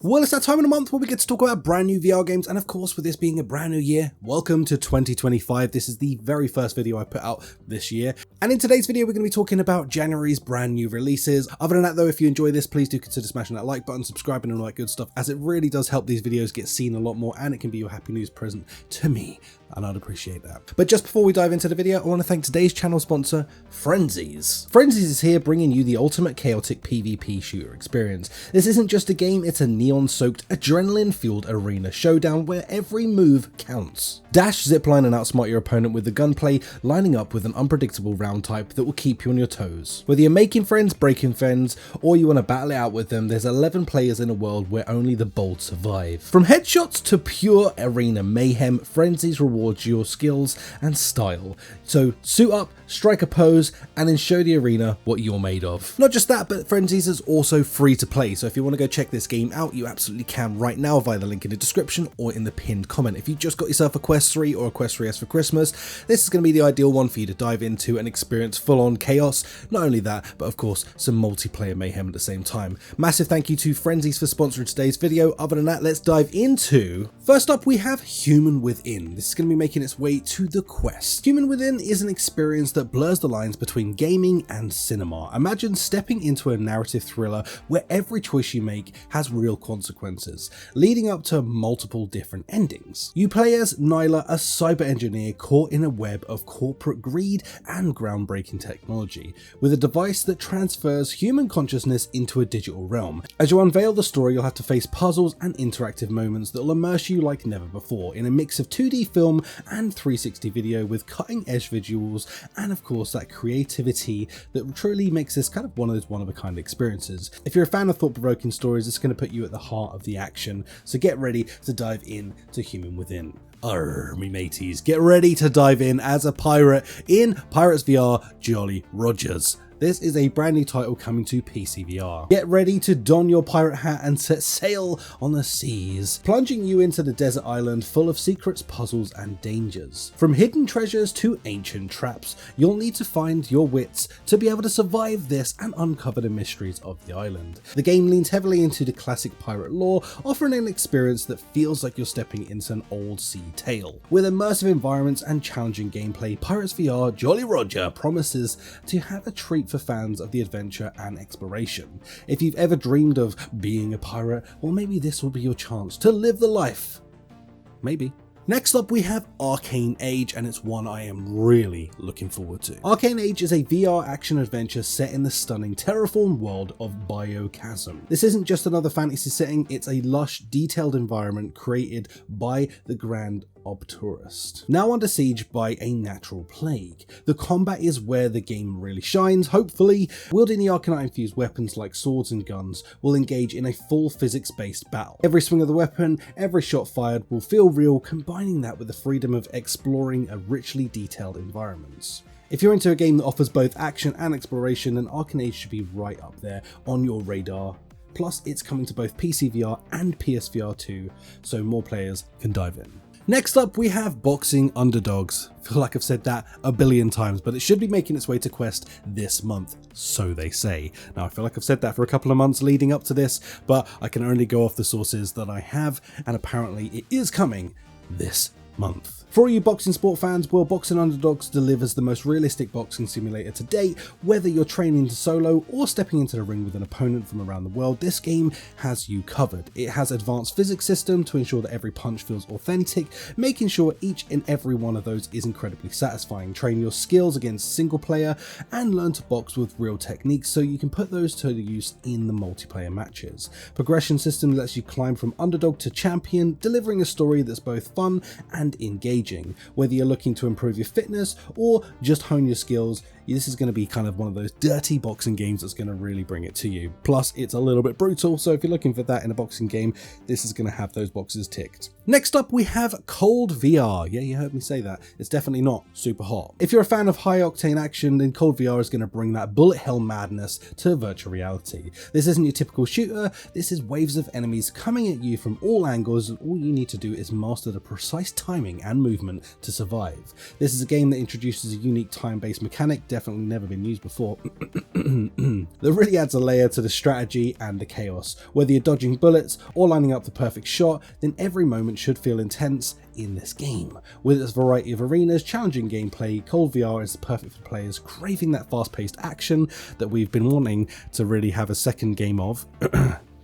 Well, it's that time of the month where we get to talk about brand new VR games, and of course, with this being a brand new year, welcome to 2025. This is the very first video I put out this year, and in today's video, we're going to be talking about January's brand new releases. Other than that though, if you enjoy this, please do consider smashing that like button, subscribing and all that good stuff, as it really does help these videos get seen a lot more, and it can be your happy news present to me, and I'd appreciate that. But just before we dive into the video, I want to thank today's channel sponsor, Frenzies. Frenzies is here bringing you the ultimate chaotic PvP shooter experience. This isn't just a game, it's a neon-soaked, adrenaline-fueled arena showdown where every move counts. Dash, zipline and outsmart your opponent with the gunplay, lining up with an unpredictable round type that will keep you on your toes. Whether you're making friends, breaking friends, or you want to battle it out with them, there's 11 players in a world where only the bold survive. From headshots to pure arena mayhem, Frenzies rewards your skills and style. So suit up, strike a pose, and then show the arena what you're made of. Not just that, but Frenzies is also free to play, so if you want to go check this game out, you absolutely can right now via the link in the description or in the pinned comment. If you just got yourself a Quest 3 or a Quest 3S for Christmas, this is going to be the ideal one for you to dive into and experience full-on chaos. Not only that, but of course some multiplayer mayhem at the same time. Massive thank you to Frenzies for sponsoring today's video. Other than that, let's dive into... First up, we have Human Within. This is going to be making its way to the Quest. Human Within is an experience that blurs the lines between gaming and cinema. Imagine stepping into a narrative thriller where every choice you make has real consequences, leading up to multiple different endings. You play as Nyla, a cyber engineer caught in a web of corporate greed and groundbreaking technology, with a device that transfers human consciousness into a digital realm. As you unveil the story, you'll have to face puzzles and interactive moments that will immerse you like never before, in a mix of 2D film and 360 video with cutting-edge visuals, and of course that creativity that truly makes this kind of one of those one-of-a-kind experiences. If you're a fan of thought-provoking stories, it's going to put you at the heart of the action, so get ready to dive in to Human Within. Me mateys, get ready to dive in as a pirate in Pirates VR Jolly Rogers. This is a brand new title coming to PSVR. Get ready to don your pirate hat and set sail on the seas, plunging you into the desert island full of secrets, puzzles and dangers. From hidden treasures to ancient traps, you'll need to find your wits to be able to survive this and uncover the mysteries of the island. The game leans heavily into the classic pirate lore, offering an experience that feels like you're stepping into an old sea tale. With immersive environments and challenging gameplay, Pirates VR Jolly Roger promises to have a treat for fans of the adventure and exploration. If you've ever dreamed of being a pirate, well, maybe this will be your chance to live the life. Maybe. Next up, we have Arcane Age, and it's one I am really looking forward to. Arcane Age is a VR action adventure set in the stunning terraformed world of Biochasm. This isn't just another fantasy setting, it's a lush, detailed environment created by the Grand Obtourist, now under siege by a natural plague. The combat is where the game really shines, hopefully. Wielding the Arcanite-infused weapons like swords and guns will engage in a full physics-based battle. Every swing of the weapon, every shot fired will feel real, combining that with the freedom of exploring a richly detailed environments. If you're into a game that offers both action and exploration, then Arken Age should be right up there on your radar. Plus, it's coming to both PSVR and PSVR 2, so more players can dive in. Next up, we have Boxing Underdogs. I feel like I've said that a billion times, but it should be making its way to Quest this month, so they say. Now, I feel like I've said that for a couple of months leading up to this, but I can only go off the sources that I have, and apparently it is coming this month. For all you boxing sport fans, well, Boxing Underdogs delivers the most realistic boxing simulator to date. Whether you're training to solo or stepping into the ring with an opponent from around the world, this game has you covered. It has advanced physics system to ensure that every punch feels authentic, making sure each and every one of those is incredibly satisfying. Train your skills against single player and learn to box with real techniques so you can put those to use in the multiplayer matches. Progression system lets you climb from underdog to champion, delivering a story that's both fun and engaging. Whether you're looking to improve your fitness or just hone your skills, this is going to be kind of one of those dirty boxing games that's going to really bring it to you. Plus, it's a little bit brutal, so if you're looking for that in a boxing game, this is going to have those boxes ticked. Next up, we have Cold VR. Yeah, you heard me say that. It's definitely not super hot. If you're a fan of high-octane action, then Cold VR is going to bring that bullet hell madness to virtual reality. This isn't your typical shooter. This is waves of enemies coming at you from all angles, and all you need to do is master the precise timing and movement to survive. This is a game that introduces a unique time-based mechanic, definitely never been used before, that really adds a layer to the strategy and the chaos. Whether you're dodging bullets or lining up the perfect shot, then every moment should feel intense in this game. With its variety of arenas, challenging gameplay, Cold VR is perfect for players craving that fast-paced action that we've been wanting to really have a second game of.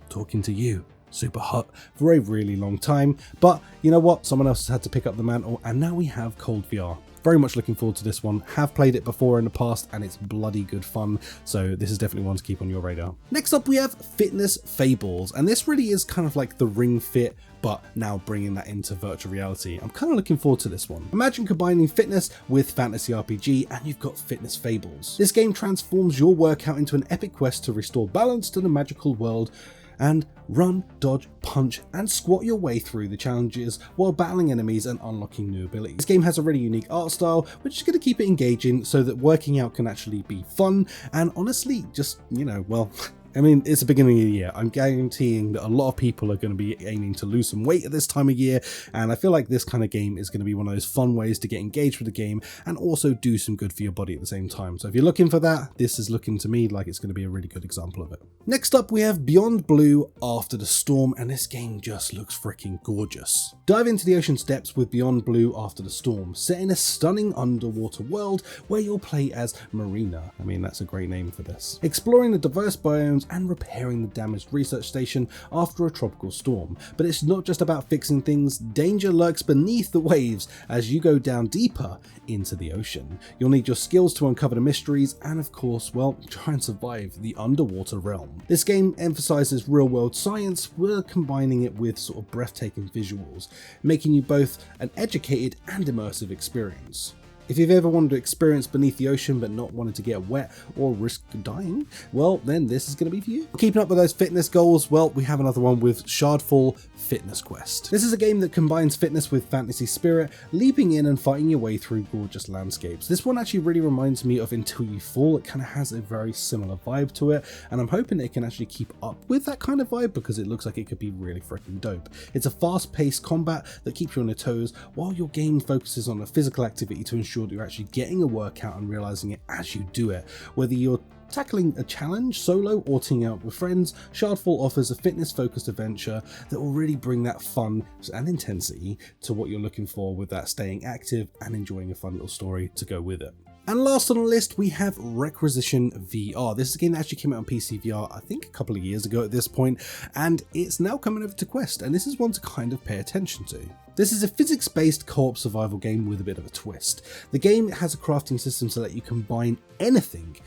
Talking to you, super hot, for a really long time. But you know what? Someone else has had to pick up the mantle, and now we have Cold VR. Very much looking forward to this one. Have played it before in the past and it's bloody good fun, so this is definitely one to keep on your radar. Next up we have Fitness Fables, and this really is kind of like the Ring Fit, but now bringing that into virtual reality. I'm kind of looking forward to this one. Imagine combining fitness with fantasy RPG and you've got Fitness Fables. This game transforms your workout into an epic quest to restore balance to the magical world and run, dodge, punch and squat your way through the challenges while battling enemies and unlocking new abilities. This game has a really unique art style which is going to keep it engaging so that working out can actually be fun and honestly just, you know, well, I mean, it's the beginning of the year. I'm guaranteeing that a lot of people are going to be aiming to lose some weight at this time of year, and I feel like this kind of game is going to be one of those fun ways to get engaged with the game and also do some good for your body at the same time. So if you're looking for that, this is looking to me like it's going to be a really good example of it. Next up, we have Beyond Blue After the Storm, and this game just looks freaking gorgeous. Dive into the ocean's depths with Beyond Blue After the Storm, set in a stunning underwater world where you'll play as Marina. I mean, that's a great name for this. Exploring the diverse biomes and repairing the damaged research station after a tropical storm. But it's not just about fixing things, danger lurks beneath the waves as you go down deeper into the ocean. You'll need your skills to uncover the mysteries and of course, well, try and survive the underwater realm. This game emphasizes real world science while combining it with sort of breathtaking visuals, making you both an educated and immersive experience. If you've ever wanted to experience beneath the ocean but not wanted to get wet or risk dying, well then this is going to be for you. Keeping up with those fitness goals, well we have another one with Shardfall Fitness Quest. This is a game that combines fitness with fantasy spirit, leaping in and fighting your way through gorgeous landscapes. This one actually really reminds me of Until You Fall. It kind of has a very similar vibe to it, and I'm hoping it can actually keep up with that kind of vibe because it looks like it could be really freaking dope. It's a fast-paced combat that keeps you on your toes while your game focuses on a physical activity to ensure that you're actually getting a workout and realizing it as you do it. Whether you're tackling a challenge solo or teaming up with friends, Shardfall offers a fitness-focused adventure that will really bring that fun and intensity to what you're looking for, with that staying active and enjoying a fun little story to go with it. And last on the list, we have Requisition VR. This is a game that actually came out on PSVR, I think a couple of years ago at this point, and it's now coming over to Quest, and this is one to kind of pay attention to. This is a physics-based co-op survival game with a bit of a twist. The game has a crafting system so that you combine anything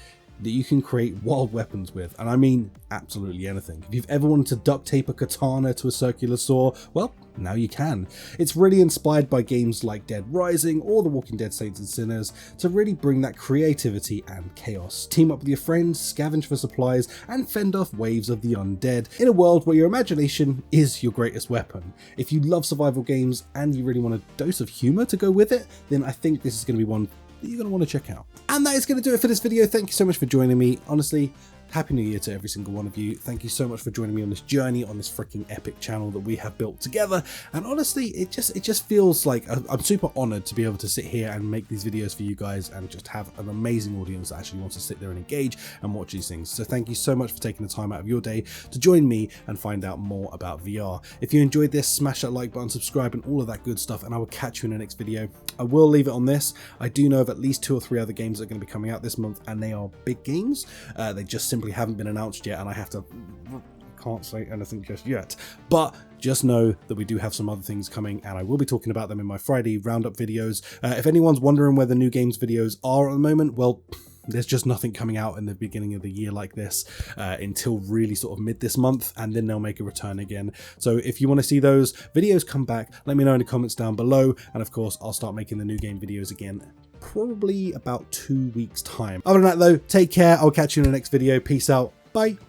that you can create wild weapons with, and I mean absolutely anything. If you've ever wanted to duct tape a katana to a circular saw, well, now you can. It's really inspired by games like Dead Rising or The Walking Dead Saints and Sinners to really bring that creativity and chaos. Team up with your friends, scavenge for supplies, and fend off waves of the undead in a world where your imagination is your greatest weapon. If you love survival games and you really want a dose of humor to go with it, then I think this is going to be one that you're going to want to check out. And that is going to do it for this video. Thank you so much for joining me. Honestly, Happy New Year to every single one of you. Thank you so much for joining me on this journey, on this freaking epic channel that we have built together. And honestly, it just feels like I'm super honored to be able to sit here and make these videos for you guys and just have an amazing audience that actually wants to sit there and engage and watch these things. So thank you so much for taking the time out of your day to join me and find out more about VR. If you enjoyed this, smash that like button, subscribe and all of that good stuff, and I will catch you in the next video. I will leave it on this. I do know of at least 2 or 3 other games that are going to be coming out this month, and they are big games. They just simply haven't been announced yet, and I can't say anything just yet, but just know that we do have some other things coming, and I will be talking about them in my Friday roundup videos. If anyone's wondering where the new games videos are at the moment, well, there's just nothing coming out in the beginning of the year like this until really sort of mid this month, and then they'll make a return again. So if you want to see those videos come back, let me know in the comments down below, and of course I'll start making the new game videos again probably about 2 weeks time. Other than that though, take care. I'll catch you in the next video. Peace out. Bye.